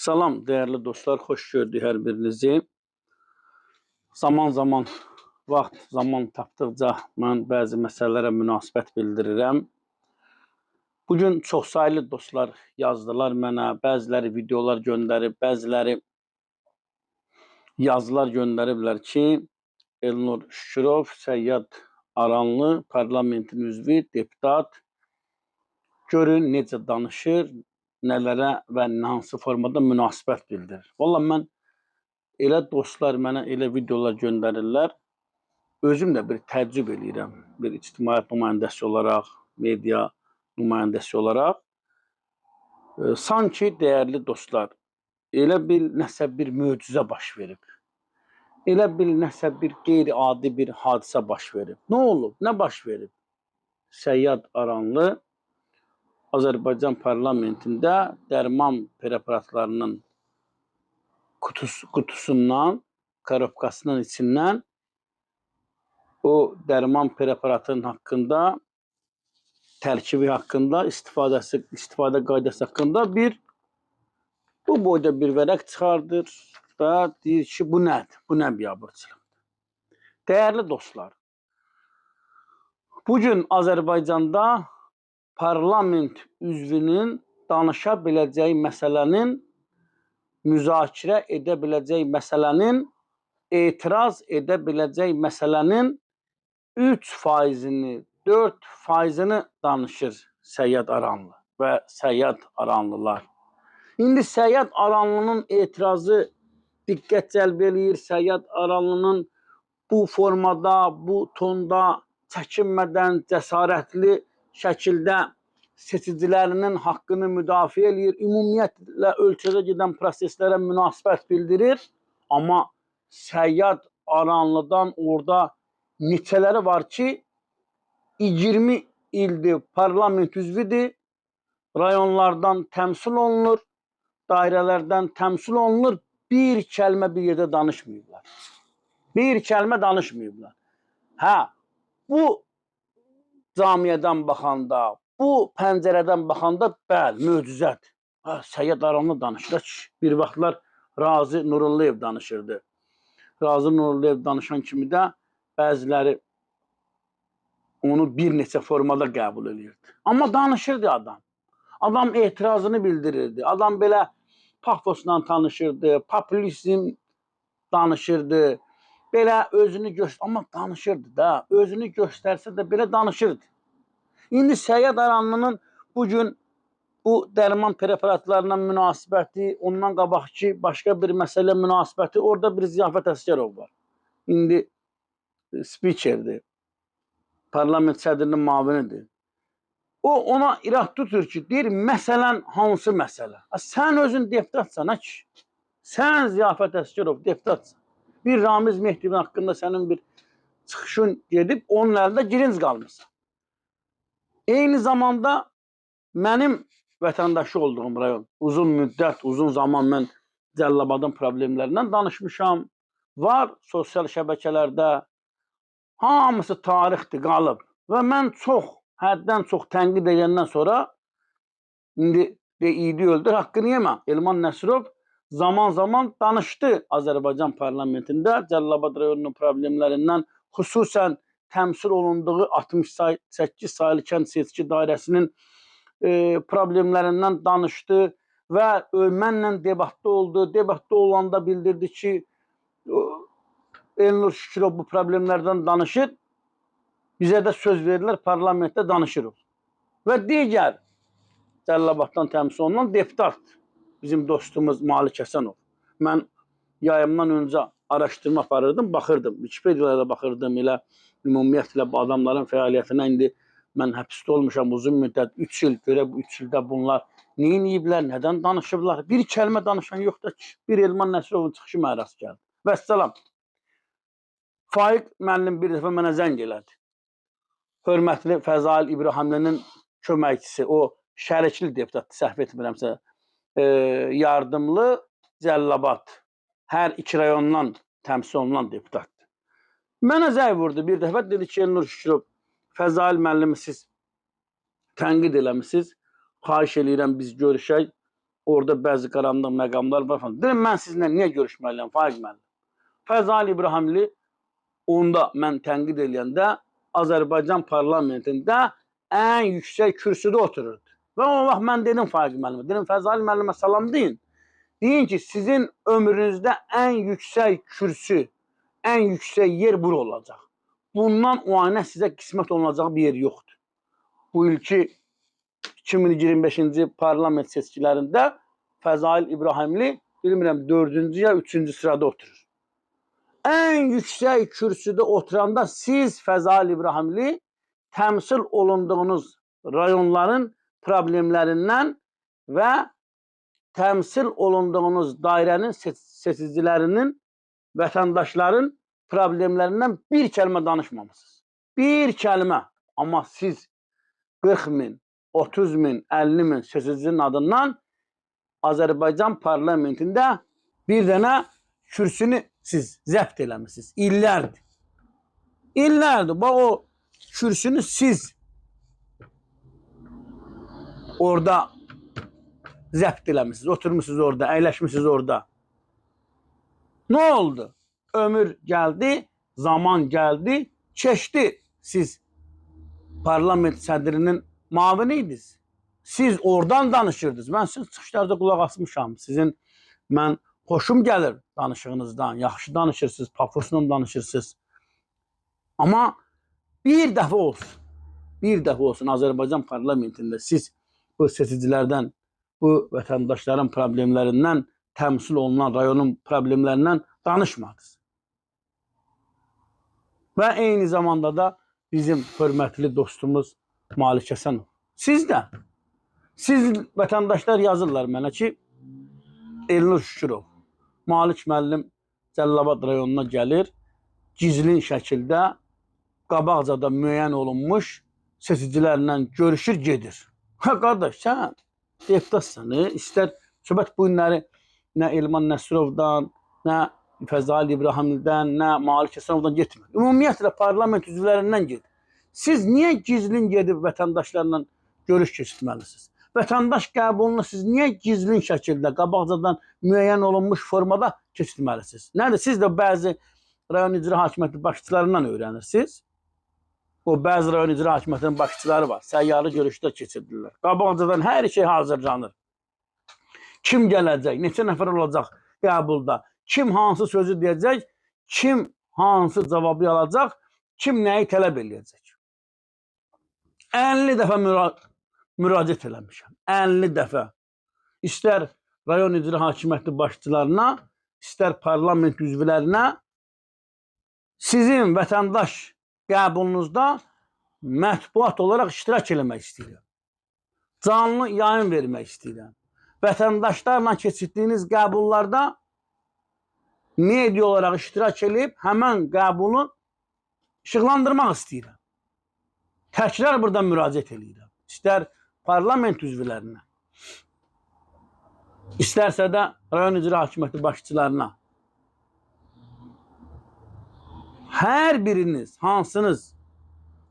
Salam değerli dostlar, hoş gördük hər birinizi. Zaman zaman zaman tapdıqca mən bəzi məsələlərə münasibət bildirirəm. Bugün çoxsaylı dostlar yazdılar mənə, bəziləri videolar göndərib, bəziləri yazılar göndəriblər ki, Elnur Şükürov, Səyyad Aranlı, parlamentin üzvü, deputat, görün necə danışır, nələrə və hansı formada münasibət bildirir. Vallahi mən elə dostlar mənə elə videolar göndərirlər. Özüm də bir təəccüb eləyirəm. Bir ictimaiyyət nümayəndəsi olaraq, media nümayəndəsi olaraq. Sanki dəyərli dostlar, elə bil nəsə bir möcüzə baş verib. Elə bil nəsə bir qeyri-adi bir hadisə baş verib. Nə olub? Nə baş verib? Səyyad Aranlı Azərbaycan parlamentində dərman preparatlarının qutusundan, korobkasının içindən o dərman preparatının haqqında, tərkibi haqqında, istifadə qaydası haqqında bu boyda bir vərəq çıxardır və deyir ki, bu nədir? Bu nə biabırçılıqdır? Dəyərli dostlar, bugün Azərbaycanda parlament üzvünün danışa biləcəyi məsələnin, müzakirə edə biləcək məsələnin, etiraz edə biləcək məsələnin 3%-ni, 4%-ni danışır Səyyad Aranlı və Səyyad Aranlılar. İndi Səyyad Aranlının etirazı diqqət cəlb eləyir. Səyyad Aranlının bu formada, bu tonda çəkinmədən, cəsarətli şəkildə seçicilərinin haqqını müdafiə eləyir. Ümumiyyətlə ölkədə gedən proseslərə münasibət bildirir. Amma Səyyad Aranlıdan orada neçələri var ki, 20 ildir parlament üzvüdür, rayonlardan təmsil olunur, dairələrdən təmsil olunur, bir kəlmə bir yerdə danışmayıblar. Bir kəlmə danışmayıblar. Hə, bu camiyyədən baxanda, bu pəncərədən baxanda bəli, möcüzədir. Səyyad Aranlı danışır ki, bir vaxtlar Razi Nurulliyev danışırdı. Razi Nurulliyev danışan kimi də bəziləri onu bir neçə formada qəbul edirdi. Amma danışırdı adam. Adam etirazını bildirirdi. Adam belə pafosla tanışırdı, populizm danışırdı. Belə özünü amma danışırdı da, özünü göstərsə də belə danışırdı. İndi Səyyad Aranlının bugün bu dərman preparatlarına münasibəti, ondan qabaqki başqa bir məsələ münasibəti, orada bir Ziyafət Əsgərov var. İndi spikerdir, parlament sədrinin müavinidir. O ona irad tutur ki, deyir, məsələn hansı məsələ? Sən özün deputatsan, ki? Sən Ziyafət Əsgərov deputatsan. Bir Ramiz Mehdibin haqqında sənin bir çıxışın gedib, onun əlində girinc qalmışsan. Eyni zamanda mənim vətəndaşı olduğum rayon, uzun müddət, uzun zaman mən Cəllabadın problemlərindən danışmışam. Var sosial şəbəkələrdə, hamısı tarixdir, qalıb. Və mən həddən çox tənqid edəndən sonra, indi idi öldür, haqqını yemə. Elman Nəsirov zaman danışdı Azərbaycan parlamentində Cəllabad rayonunun problemlərindən, xüsusən təmsil olunduğu 68 sayılı kənd seçki dairəsinin problemlərindən danışdı və mənlə debatda oldu. Debatda olanda bildirdi ki, Elnur Şükürov bu problemlərdən danışır. Bizə də söz verirlər, parlamentdə danışırıq. Və digər Cəllabaddan təmsil olunan deputat, bizim dostumuz Malik Həsənov. Mən yayımdan öncə araşdırma aparırdım, baxırdım. Wikipediyalara baxırdım, elə ümumiyyətlə bu adamların fəaliyyətinə. İndi mən həbsdə olmuşam uzun müddət, 3 il, görə bu 3 ildə bunlar neyin yiyiblər, nədən danışıblar? Bir kəlmə danışan yoxdur ki, bir Elman Nəsirovun çıxışı mənə rast gəldi. Vəssalam. Faiq müəllim bir dəfə mənə zəng elədi. Hörmətli Fəzail İbrahimlinin köməkçisi, o şərikli deputat, səhv etmirəmsə, yardımlı Cəllabad, hər iki rayondan təmsil olunan deputatdır. Mənə zəng vurdu bir dəfə, dedi ki, Elnur Şükürov, Fəzail müəllimi siz tənqid eləmişsiniz, xahiş eləyirəm biz görüşək, orada bəzi qaranlıq məqamlar var falan. Dedim, mən sizinlə niyə görüşməliyəm, Faiq müəllim? Fəzal İbrahimli onda mən tənqid eləyəndə Azərbaycan parlamentində ən yüksək kürsüdə otururdu. Və o vaxt mən dedim Faiq müəllimə, dedim Fəzal müəllimə salam deyin. Deyin ki, sizin ömrünüzdə ən yüksək kürsü, ən yüksək yer bura olacaq. Bundan o anə sizə qismət olunacaq bir yer yoxdur. Bu ilki 2025-ci parlament seçkilərində Fəzal İbrahimli, bilmirəm, 4-cü ya 3-cü sırada oturur. Ən yüksək kürsüdə oturanda siz Fəzal İbrahimli təmsil olunduğunuz rayonların problemlərindən və təmsil olunduğunuz dairənin seçicilərinin, vətəndaşların problemlərindən bir kəlmə danışmamışsınız. Bir kəlmə. Amma siz 40 min, 30 min, 50 min seçicinin adından Azərbaycan parlamentində bir dənə kürsünü siz zəbt eləmişsiniz. İllərdir. İllərdir. Bax o kürsünü siz orada zəbt eləmişsiniz. Oturmuşsunuz orada, əyləşmişsiniz orada. Nə oldu? Ömür gəldi, zaman gəldi, keçdi. Siz parlament sədrinin maviniydiniz. Siz oradan danışırdınız. Mən sizin çıxışlarda qulaq asmışam. Sizin mən xoşum gəlir danışığınızdan. Yaxşı danışırsınız, pafosla danışırsınız. Amma bir dəfə olsun Azərbaycan parlamentində siz bu seçicilərdən, bu vətəndaşların problemlərindən, təmsil olunan rayonun problemlərindən danışmadınız. Və eyni zamanda da bizim hörmətli dostumuz Malik Həsənov. Siz də, siz vətəndaşlar yazırlar mənə ki, Elnur Şükürov, Malik müəllim Cəlilabad rayonuna gəlir, gizlin şəkildə qabaqcada müəyyən olunmuş seçicilərlə görüşür, gedir. Ha, qardaş, sən deputatsan, istər söhbət bu günləri nə Elman Nəsrovdan, nə Fəzal İbrahimlidən, nə Malik Həsənovdan getmir. Ümumiyyətlə, parlament üzvlərindən gedir. Siz niyə gizlin gedib vətəndaşlarla görüş keçirməlisiniz? Vətəndaş qəbulunu siz niyə gizlin şəkildə, qabaqcadan müəyyən olunmuş formada keçirməlisiniz? Nədir? Siz də bəzi rayon icra hakimiyyəti başçılarından öyrənirsiniz. O bəzi rayon icra hakimiyyətinin başçıları var. Səyyarı görüşdə keçirdirlər. Qabaqcadan hər şey hazırlanır. Kim gələcək, neçə nəfər olacaq qəbulda, kim hansı sözü deyəcək, kim hansı cavabı alacaq, kim nəyi tələb eləyəcək. 50 dəfə müraciət eləmişəm. 50 dəfə. İstər rayon icra hakimiyyəti başçılarına, istər parlament üzvlərinə sizin vətəndaş qəbulunuzda mətbuat olaraq iştirak eləmək istəyirəm. Canlı yayın vermək istəyirəm. Vətəndaşlarla keçirdiyiniz qəbullarda media olaraq iştirak edib həmən qəbulu işıqlandırmaq istəyirəm. Təkrar burada müraciət edirəm. İstər parlament üzvlərinə, istərsə də rayon icra hakimiyyəti başçılarına. Hər biriniz, hansınız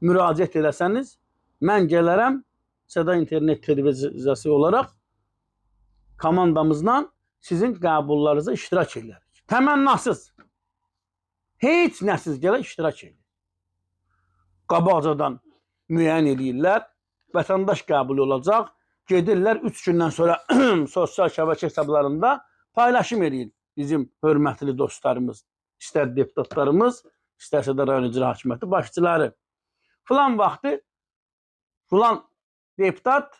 müraciət eləsəniz, mən gələrəm Səda İnternet televiziyası olaraq komandamızla sizin qəbullarınıza iştirak edərik. Təmənnasız. Heç nəsiz gələ iştirak edin. Qabaqcadan müəyyən edirlər, vətəndaş qəbul olacaq, gedirlər 3 gündən sonra sosial şəbəkə hesablarında paylaşım edir bizim hörmətli dostlarımız, istər deputatlarımız, istərsə də rayon icra hakimiyyəti başçıları. Filan vaxtı filan deputat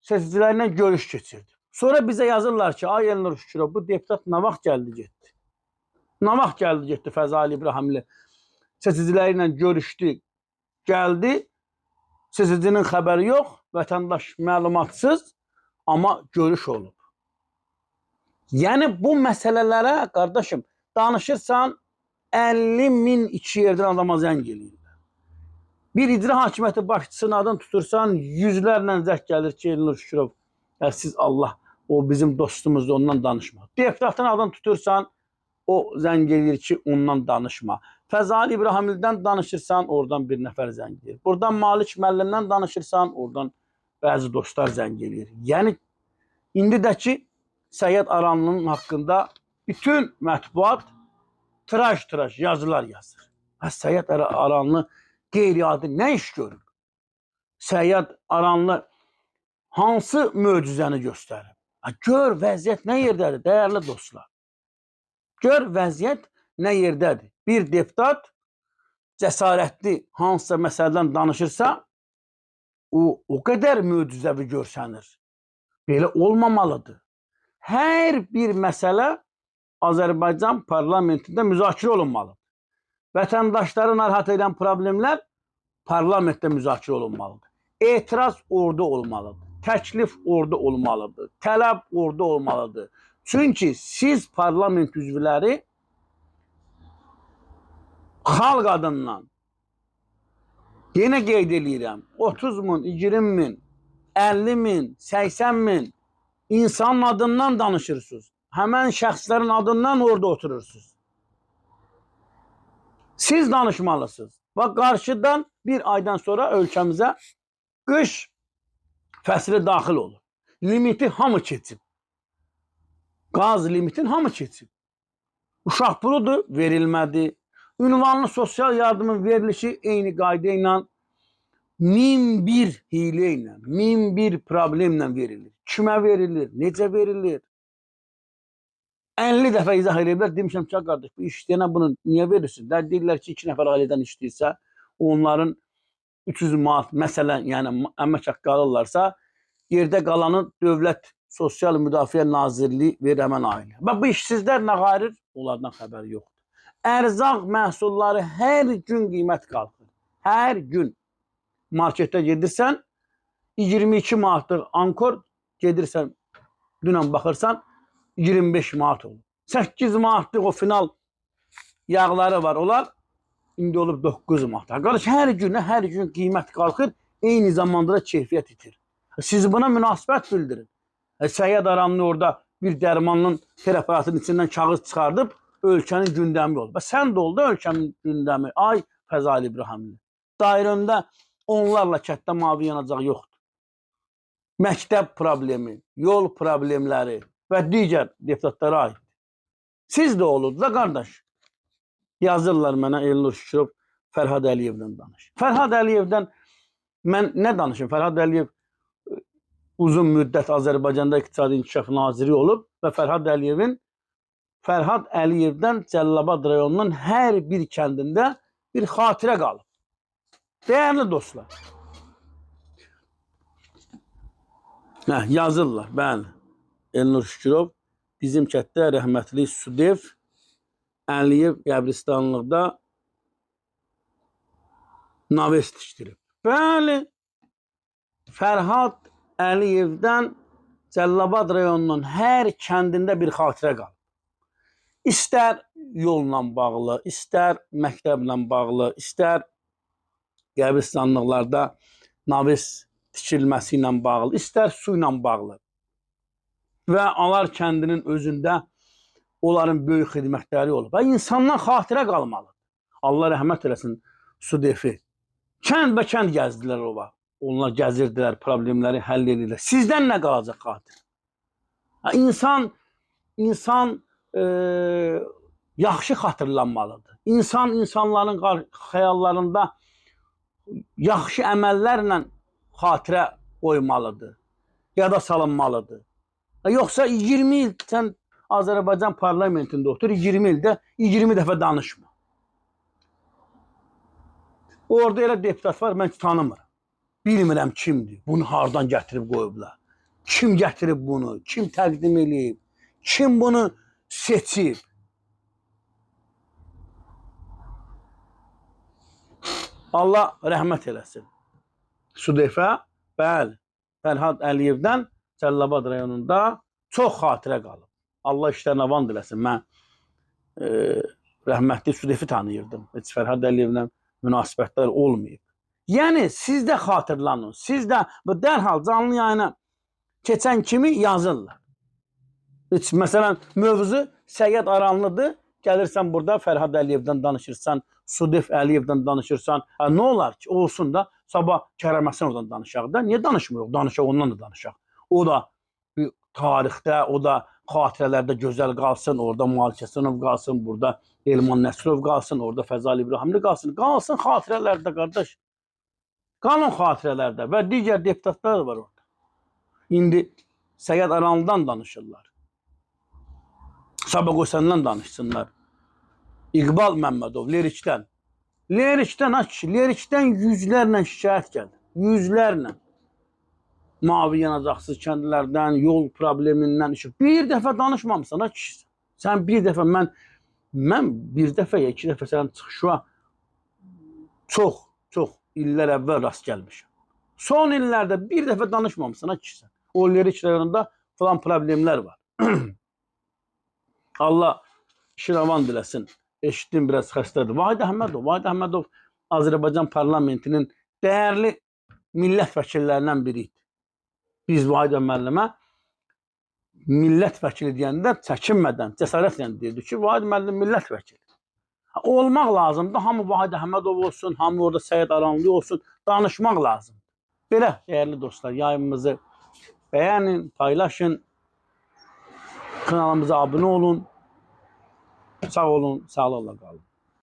seçicilərlə görüş keçirdi. Sonra bizə yazırlar ki, ay Elnur Şükürov, bu deputat nə vaxt gəldi getdi? Nə vaxt gəldi getdi Fəzal İbrahimli? Seçiciləri ilə görüşdü, gəldi, seçicinin xəbəri yox, vətəndaş məlumatsız, amma görüş olub. Yəni bu məsələlərə, qardaşım, danışırsan 50 min iki yerdən adama zəng eləyirlər. Bir icra hakimiyyəti başçısının adını tutursan, yüzlərlə zəng gəlir ki, Elnur Şükürov, siz Allah, o bizim dostumuzdur, ondan danışma. Deputatın adını tutursan, o zəng eləyir ki, ondan danışma. Fəzal İbrahimlidən danışırsan, oradan bir nəfər zəng eləyir. Buradan Malik müəllimdən danışırsan, oradan bəzi dostlar zəng eləyir. Yəni, İndi də ki, Səyyad Aranlının haqqında bütün mətbuat tiraj yazılar yazır. Səyyad Aranlı qeyri-adi nə iş görüb? Səyyad Aranlı hansı möcüzəni göstərib? Gör vəziyyət nə yerdədir, dəyərli dostlar. Gör vəziyyət nə yerdədir. Bir deputat cəsarətli hansısa məsələdən danışırsa, o qədər möcüzəvi görsənir. Belə olmamalıdır. Hər bir məsələ Azərbaycan parlamentində müzakirə olunmalıdır. Vətəndaşları narahat edən problemlər parlamentdə müzakirə olunmalıdır. Etiraz orada olmalıdır. Təklif orada olmalıdır. Tələb orada olmalıdır. Çünki siz parlament üzvləri xalq adından, yenə qeyd edirəm, 30 min, 20 min, 50 min, 80 min insanın adından danışırsınız. Həmən şəxslərin adından orada oturursunuz. Siz danışmalısınız. Bax, qarşıdan bir aydan sonra ölkəmizə qış fəsli daxil olur. Limiti hamı keçib. Qaz limitin hamı keçib. Uşaq puludur, verilmədi. Ünvanlı sosial yardımın verilişi eyni qayda ilə 1001 hiylə ilə, 1001 problemlə verilir. Kimə verilir, necə verilir? 50 dəfə izah ediblər, demişəm ki, qardaş, bu işləyənə bunu niyə verirsin? Deyirlər ki, 2 nəfər ailədən işləyirsə, onların 300 manat, məsələn, yəni əmək haqqı alırlarsa, yerdə qalanı Dövlət Sosial Müdafiə Nazirliyi verir həmən ailə. Bax, bu işsizlər nə qayırır? Onlardan xəbər yoxdur. Ərzaq məhsulları hər gün qiymət qalxır. Hər gün marketdə gedirsən, 22 manatlıq ankor gedirsən, dünən baxırsan, 25 manat olur. 8 manatlıq o final yağları var, onlar indi olub 9 manat. Qardaş, hər gün qiymət qalxır, eyni zamanda da keyfiyyət itir. Siz buna münasibət bildirin. Səyyad Aranlı orada bir dərmanın preparatının içindən kağız çıxardıb, ölkənin gündəmi oldu. Sən də oldu ölkənin gündəmi. Ay Fəzail İbrahimli. Dairəndə onlarla kətdə mavi yanacaq yoxdur. Məktəb problemi, yol problemləri və digər deputatlara aid. Siz də olurdu da qardaş. Yazırlar mənə Elnur Şükürov Fərhad Əliyevdən danış. Fərhad Əliyevdən mən nə danışım? Fərhad Əliyev uzun müddət Azərbaycanda İqtisadi İnkişaf Naziri olub və Fərhad Əliyevdən Cəlilabad rayonunun hər bir kəndində bir xatirə qalıb. Dəyərli dostlar. Yazırlar, bəli. Elnur Şükürov bizim kətdə rəhmətli Sudev Əliyev qəbristanlıqda naves tikdirib. Bəli, Fərhad Əliyevdən Cəlilabad rayonunun hər kəndində bir xatirə qalıb. İstər yolla bağlı, istər məktəblə bağlı, istər qəbristanlıqlarda naves tikilməsi ilə bağlı, istər su ilə bağlı. Və Alar kəndinin özündə onların böyük xidmətləri olub. Və insandan xatirə qalmalıdır. Allah rəhmət eləsin Sudefi. Kənd bə kənd gəzdilər o vaxt. Onlar gəzirdilər, problemləri həll edirlər. Sizdən nə qalacaq xatir? İnsan yaxşı xatırlanmalıdır. İnsanların xəyallarında yaxşı əməllərlə xatirə qoymalıdır. Yada salınmalıdır. Yoxsa 20 il sən Azərbaycan parlamentində otur, 20 ildə 20 dəfə danışma. Orada elə deputat var, mən tanımıram. Bilmirəm kimdir, bunu hardan gətirib qoyublar. Kim gətirib bunu, kim təqdim edib, kim bunu seçib. Allah rəhmət eləsin. Sudefə, bəli, Fərhad Əliyevdən Cəlilabad rayonunda çox xatirə qalıb. Allah işlərinə vand eləsin. Mən rəhmətli Sudefi tanıyırdım. Heç Fərhad Əliyevlə münasibətlər olmayıb. Yəni, siz də xatırlanın. Siz də dərhal canlı yayına keçən kimi yazırlar. Məsələn, mövzu Səyyad Aranlıdır. Gəlirsən burada Fərhad Əliyevdən danışırsan, Sudef Əliyevdən danışırsan. Nə olar ki, olsun da sabah Kərəm Həsənovdan danışaq da. Niyə danışmırıq? Danışaq, ondan da danışaq. O da tarixdə, o da xatirələrdə gözəl qalsın, orada Malik Həsənov qalsın, burada Elman Nəsrov qalsın, orada Fəzal İbrahimli qalsın. Qalsın xatirələrdə, qardaş. Qalın xatirələrdə və digər deputatlar da var orada. İndi Səyyad Aranlıdan danışırlar. Sabah Qosandan danışsınlar. İqbal Məmmədov, Lerikdən. Lerikdən yüzlərlə şikayət gəldi. Yüzlərlə. Mavi yanacaqsız kəndlərdən, yol problemindən. Bir dəfə danışmamısan, ha kişisən. Sən bir dəfə, mən bir dəfə ya iki dəfə sənin çıxışına çox illər əvvəl rast gəlmişəm. Son illərdə bir dəfə danışmamısan, ha kişisən. O Lerik rayonunda falan problemlər var. Allah şiravan diləsin. Eşitdim, biraz xəstədir. Vahid Əhmədov Azərbaycan parlamentinin dəyərli millət vəkillərindən biri idi. Biz Vahid müəllimə millət vəkili deyəndə çəkinmədən, cəsarətlə deyirdik ki, Vahid müəllim millət vəkili. Olmaq lazımdır. Hamı Vahid Əhmədov olsun, hamı orada Səyyad Aranlı olsun. Danışmaq lazımdır. Belə, dəyərli dostlar, yayımımızı bəyənin, paylaşın. Kanalımıza abunə olun. Sağ olun, sağlıqla qalın.